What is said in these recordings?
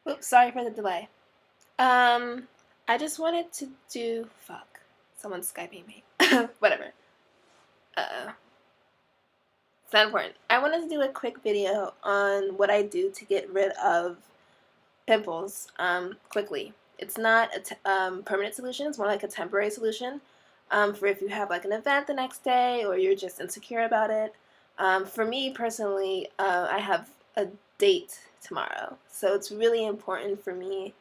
Oops, sorry for the delay. Um, I just wanted to do fuck. Someone's Skyping me. Whatever. It's not important. I wanted to do a quick video on what I do to get rid of pimples quickly. It's not a permanent solution. It's more like a temporary solution for if you have like an event the next day or you're just insecure about it. For me personally, I have a date tomorrow, so it's really important for me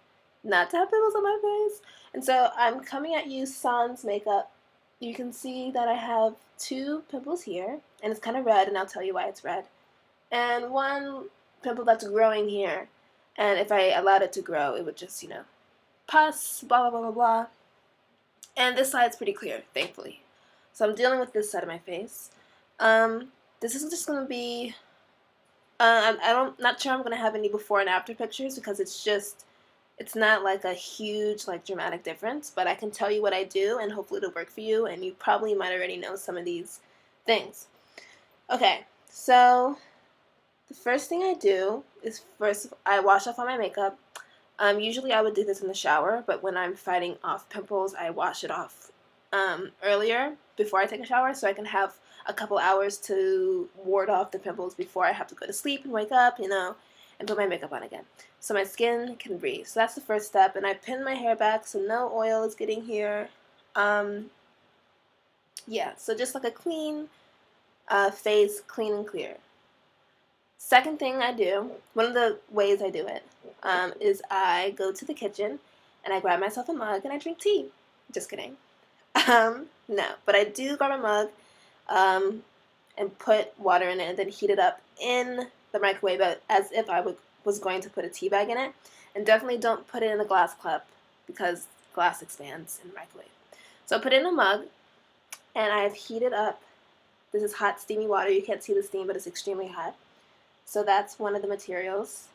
not to have pimples on my face. And so I'm coming at you sans makeup. You can see that I have two pimples here, and it's kind of red, and I'll tell you why it's red. And one pimple that's growing here, and if I allowed it to grow, it would just, pus, blah, blah, blah, blah, blah. And this side's pretty clear, thankfully. So I'm dealing with this side of my face. This is just going to be, not sure I'm going to have any before and after pictures because it's not like a huge, like, dramatic difference, but I can tell you what I do, and hopefully it'll work for you, and you probably might already know some of these things. Okay, so the first thing I do is first I wash off all my makeup. Usually I would do this in the shower, but when I'm fighting off pimples, I wash it off earlier before I take a shower so I can have a couple hours to ward off the pimples before I have to go to sleep and wake up, and put my makeup on again. So my skin can breathe. So that's the first step, and I pin my hair back so no oil is getting here. Yeah, so just like a clean face, clean and clear. Second thing I do, one of the ways I do it, is I go to the kitchen and I grab myself a mug and I drink tea. Just kidding. No, but I do grab a mug and put water in it and then heat it up in the microwave as if I was going to put a tea bag in it. And definitely don't put it in a glass cup because glass expands in the microwave. So I put it in a mug and I've heated up. This is hot, steamy water. You can't see the steam, but it's extremely hot. So that's one of the materials.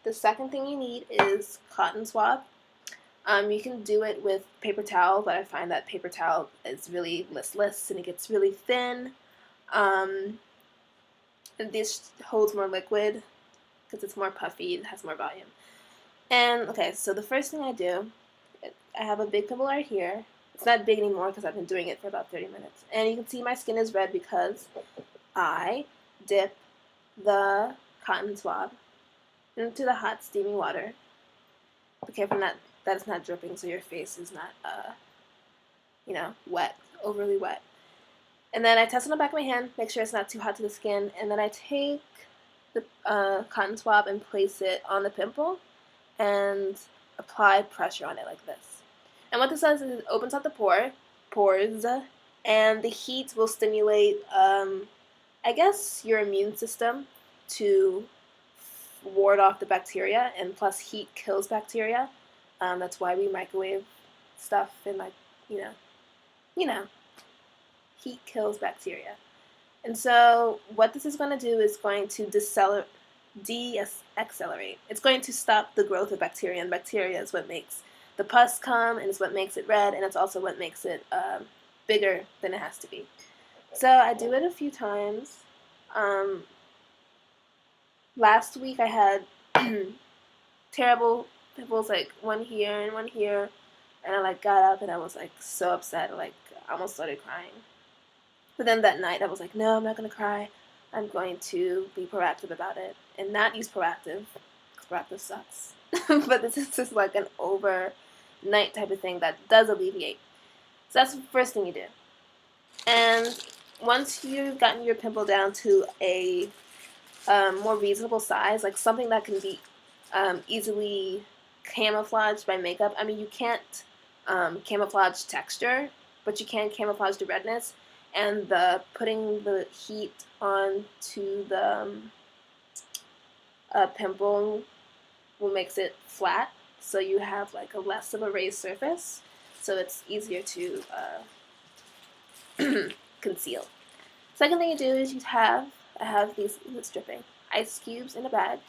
The second thing you need is cotton swab. You can do it with paper towel, but I find that paper towel is really listless and it gets really thin. And this holds more liquid because it's more puffy, it has more volume. And okay, so the first thing I do, I have a big pimple right here. It's not big anymore because I've been doing it for about 30 minutes. And you can see my skin is red because I dip the cotton swab into the hot steamy water. Be careful that it's not dripping so your face is not wet, overly wet. And then I test on the back of my hand, make sure it's not too hot to the skin, and then I take the cotton swab and place it on the pimple and apply pressure on it like this. And what this does is it opens up the pores, and the heat will stimulate I guess your immune system to ward off the bacteria, and plus heat kills bacteria. That's why we microwave stuff, and heat kills bacteria. And so what this is going to do is going to de-accelerate. It's going to stop the growth of bacteria, and bacteria is what makes the pus come, and it's what makes it red, and it's also what makes it bigger than it has to be. So I do it a few times. Last week I had terrible pimples, like one here and one here, and I got up and I was so upset, I almost started crying. But then that night I was like, no, I'm not gonna cry. I'm going to be proactive about it and not use Proactiv, because Proactiv sucks. But this is just like an overnight type of thing that does alleviate. So that's the first thing you do. And once you've gotten your pimple down to a more reasonable size, like something that can be easily camouflaged by makeup. I mean, you can't camouflage texture, but you can camouflage the redness. And putting the heat onto the pimple will makes it flat, so you have a less of a raised surface, so it's easier to conceal. Second thing you do is I have these dripping ice cubes in a bag,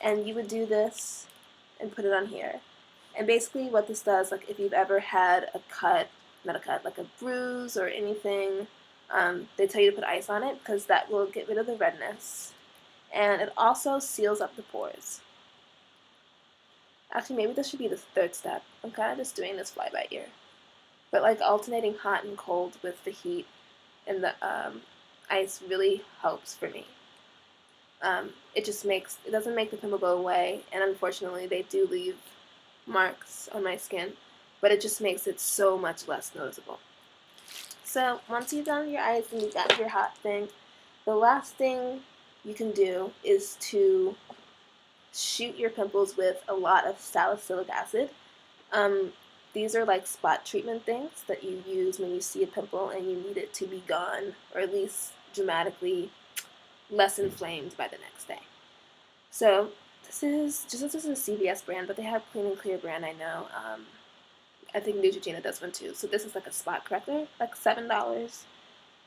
and you would do this and put it on here. And basically what this does, if you've ever had a cut, not a cut, like a bruise or anything, they tell you to put ice on it because that will get rid of the redness. And it also seals up the pores. Actually, maybe this should be the third step. I'm kind of just doing this fly by ear. But like alternating hot and cold with the heat and the ice really helps for me. It doesn't make the pimple go away, and unfortunately they do leave marks on my skin, but it just makes it so much less noticeable. So once you've done your ice and you've got your hot thing, the last thing you can do is to shoot your pimples with a lot of salicylic acid. Um, these are like spot treatment things that you use when you see a pimple and you need it to be gone, or at least dramatically less inflamed by the next day. So this is a CVS brand, but they have Clean and Clear brand, I know. I think Neutrogena does one too. So this is like a spot corrector, like $7.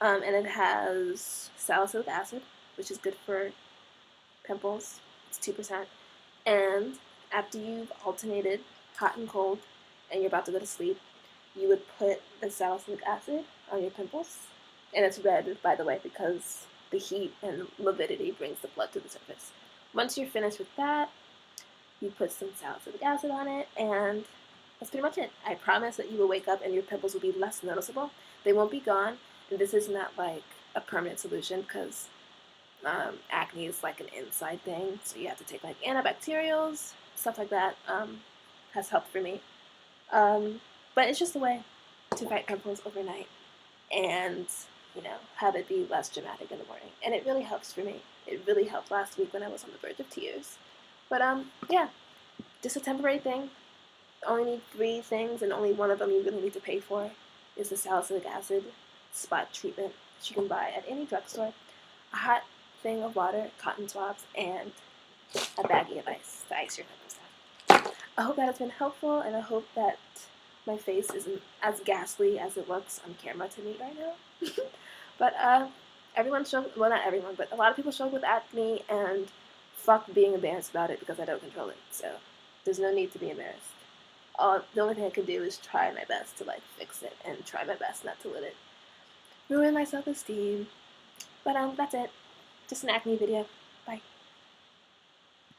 And it has salicylic acid, which is good for pimples. It's 2%. And after you've alternated hot and cold and you're about to go to sleep, you would put the salicylic acid on your pimples. And it's red, by the way, because the heat and lividity brings the blood to the surface. Once you're finished with that, you put some salicylic acid on it, and that's pretty much it. I promise that you will wake up and your pimples will be less noticeable. They won't be gone, and this is not like a permanent solution because acne is like an inside thing, so you have to take like antibacterials, stuff like that. Has helped for me. But it's just a way to fight pimples overnight and, have it be less dramatic in the morning. And it really helps for me. It really helped last week when I was on the verge of tears. But yeah, just a temporary thing. Only need 3 things, and only one of them you really need to pay for is the salicylic acid spot treatment that you can buy at any drugstore. A hot thing of water, cotton swabs, and a baggie of ice to ice your pimples down. I hope that has been helpful, and I hope that my face isn't as ghastly as it looks on camera to me right now. But everyone struggles, well, not everyone, but a lot of people struggle with acne, and fuck being embarrassed about it because I don't control it. So there's no need to be embarrassed. The only thing I can do is try my best to like fix it and try my best not to let it ruin my self-esteem. But that's it. Just an acne video.